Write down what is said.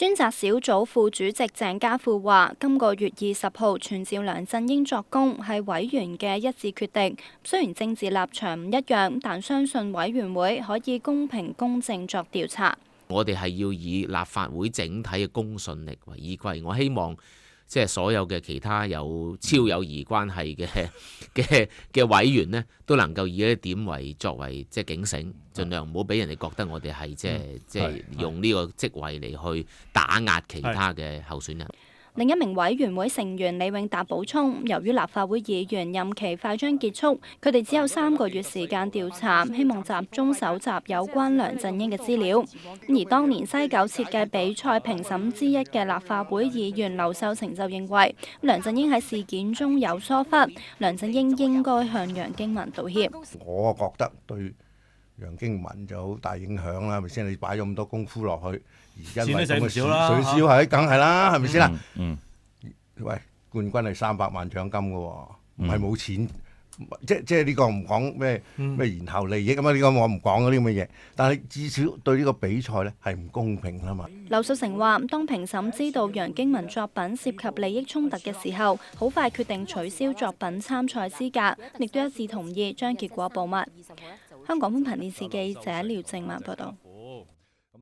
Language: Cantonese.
專責小組副主席鄭家富話：今個月20號傳召梁振英作供係委員嘅一致決定。雖然政治立場唔一樣，但相信委員會可以公平公正作調查。我哋係要以立法會整體嘅公信力為依歸。我希望即係所有嘅其他有超友誼關係嘅委員呢，都能夠以呢一點作為即係警醒，盡量唔好俾人哋覺得我哋係即係用呢個職位嚟去打壓其他嘅候選人。另一名委員會成員李永達補充，由於立法會議員任期快將結束，佢哋只有3個月時間調查，希望集中搜集有關梁振英嘅資料。而當年西九設計比賽評審之一嘅立法會議員劉秀成就認為，梁振英喺事件中有疏忽，梁振英應該向楊經文道歉。我覺得對楊經文就好大影響啦，係咪先？你擺咗咁多功夫落去，而因為咁嘅水少係梗係啦，係咪先啦？喂，冠軍係300萬獎金嘅喎，唔係冇錢，即係呢個唔講咩延後利益咁啊！呢個我唔講嗰啲咁嘅嘢，但係至少對呢個比賽呢係唔公平啊嘛。劉秀成話：當評審知道楊經文作品涉及利益衝突嘅時候，好快決定取消作品參賽資格，亦都一致同意將結果保密。香港寬頻電視記者廖正文報道。